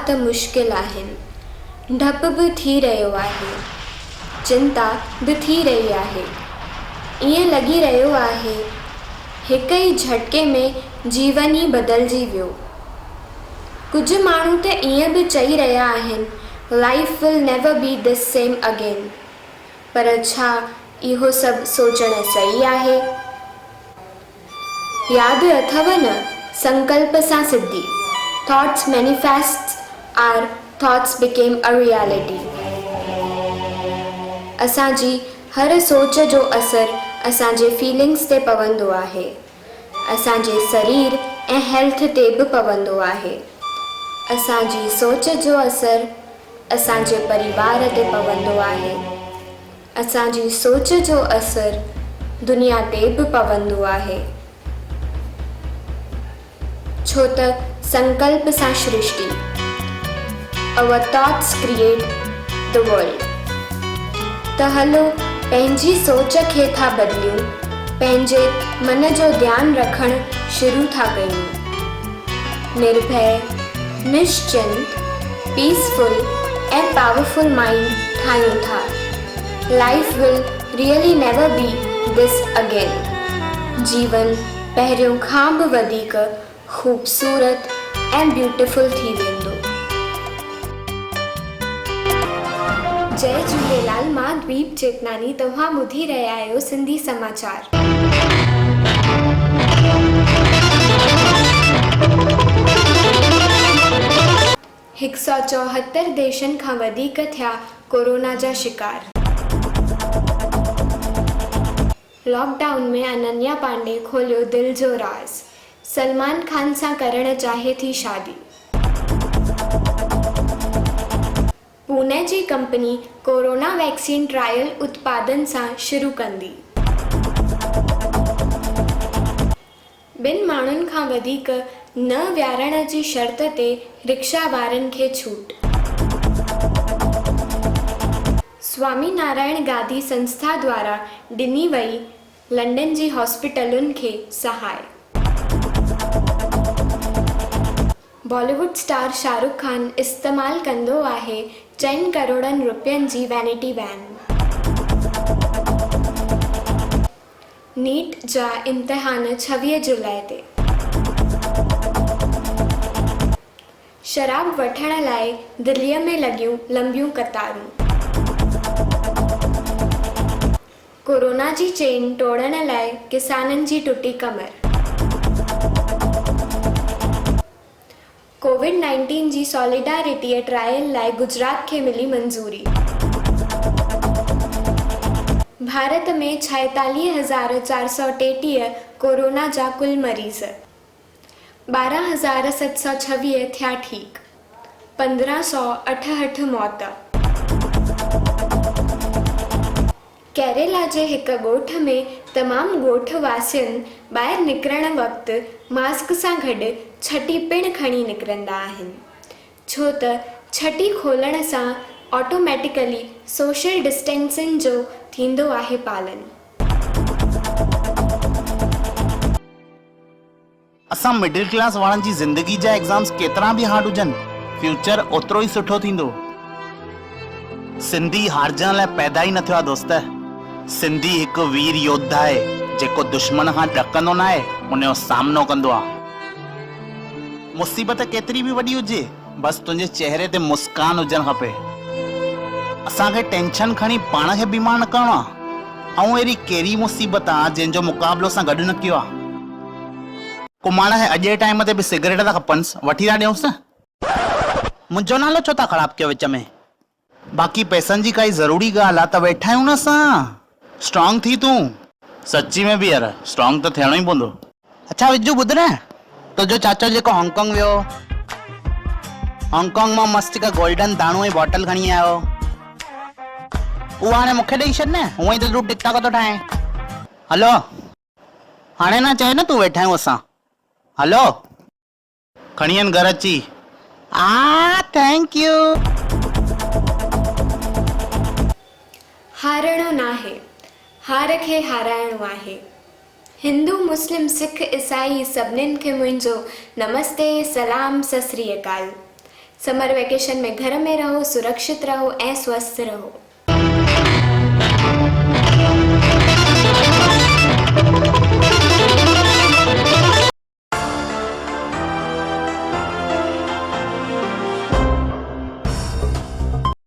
हालात मुश्किल आहिनि, डप भी थी रहियो आहे, चिंता भी थी रही आहे। ईअं लॻी रहियो आहे हिक ई झटके में जीवन ई बदिलजी वियो। कुछ माण्हू त ईअं भी चई रहिया आहिनि, life will never be this same again. पर छा इहो सभु सोचणु सही आहे? याद अथव न, संकल्प सां सिद्धि। Thoughts manifest are thoughts became a reality. असांजी हर सोच जो असर असांजे फीलिंग्स ते पवंदो आहे, असांजे शरीर ऐं हेल्थ ते भी पवंदो आहे। असांजी सोच जो असर असांजे परिवार ते पवंदो आहे, असांजी सोच जो असर दुनिया ते भी पवंदो आहे। छो त संकल्प सां सृष्टि। Our thoughts create the world। त हलो पंहिंजी सोच खे था बदिलियूं, पंहिंजे मन जो ध्यानु रखणु शुरू था कयूं। निर्भय, निश्चिंत, पीसफुल ऐं पावरफुल माइंड ठाहियूं था। Life will really never be this again. जीवन पहिरियों खां भी वधीक खूबसूरत ऐं ब्यूटीफुल थी वेंदो। जय झूलेलाल, मां दीप चेतनानी, तव्हां ॿुधी रहिया आहियो सिंधी समाचार। 174 देशनि खां वधीक थिया कोरोना जा शिकार। लॉकडाउन में अनन्या पांडे खोलियो दिल जो राज़। सलमान खान सां करणु चाहे थी शादी। पुणे जी कंपनी कोरोना वैक्सीन ट्रायल उत्पादन सां शुरू कंदी। ॿिनि माण्हुनि खां वधीक न विहारण जी शर्त ते रिक्शा वारनि खे छूट। स्वामी नारायण गादी संस्था द्वारा ॾिनी वई लंडन जी हॉस्पिटलुनि खे सहाय। बॉलीवुड स्टार शाहरुख खान इस्तेमालु कंदो आहे 4 करोड़नि रुपयनि जी वैनिटी वैन। नीट जा इम्तिहान 26 जुलाई ते। शराब वठण लाइ दिल्लीअ में लॻियूं लंबियूं कतारूं। कोरोना जी चेन तोड़ण लाइ किसाननि जी टुटी कमर। कोविड-19 जी सॉलिडारिटी ट्रायल लाइ गुजरात खे मिली मंजूरी। भारत में 46,433 कोरोना जा कुल मरीज़। 12,726 थिया ठीक। 1,568 मौत। केरला जे हिक ॻोठ में तमामु ॻोठ वासियुनि ॿाहिरि निकिरण वक़्तु मास्क सां गॾु छटी पिणु खणी निकिरंदा आहिनि, छो त छटी खोलण सां ऑटोमेटिकली सोशल डिस्टेंसिंग जो थींदो आहे पालन। असां मिडिल क्लास वारनि जी ज़िंदगी जा एग्ज़ाम्स केतिरा भी हार्ड हुजनि, फ्यूचर ओतिरो ई सुठो थींदो। सिंधी हारजण लाइ पैदा ई न थियो आहे दोस्त। सिंधी हिकु वीर योद्धा आहे जेको दुश्मन खां ॾकंदो न आहे, उनजो सामनो कंदो आहे। मुसीबत केतिरी भी वॾी हुजे, बस तुंहिंजे चेहरे ते मुस्कान हुजणु खपे। असांखे टेंशन खणी पाण खे बीमार न करणो आहे। ऐं अहिड़ी कहिड़ी मुसीबत आहे जंहिंजो मुक़ाबलो असां गॾु न कयो आहे। कुमार खे अॼु जे टाइम ते भी सिगरेट था खपनि, वठी था ॾियूंसि न। मुंहिंजो नालो छो था ख़राब कयो विच में? बाक़ी पैसनि जी काई ज़रूरी ॻाल्हि आहे त वेठा आहियूं न असां। स्ट्रॉन्ग थी तूं। सची में भी यार स्ट्रॉन्ग तो थियणो ही पवंदो। अच्छा विजू ॿुध न, तुंहिंजो चाचो जेको हांगकांग वियो, हांगकांग मां मस्त हिकु गोल्डन दाणू जी बॉटल खणी आयो, उहा हाणे मूंखे ॾेई छॾ न, हूअं ई त तूं टिकटॉक थो ठाहे। हलो हाणे न चए न तूं वेठा आहियूं असां। हलो खणी आहिनि घर अची। Thank U. हारणो नाहे, हार खे हाराइणो आहे। हिंदू मुस्लिम सिख ईसाई सभिनीनि खे मुंहिंजो नमस्ते, सलाम, सत श्री अकाल। समर वेकेशन में घर में रहो, सुरक्षित रहो ऐं स्वस्थ रहो।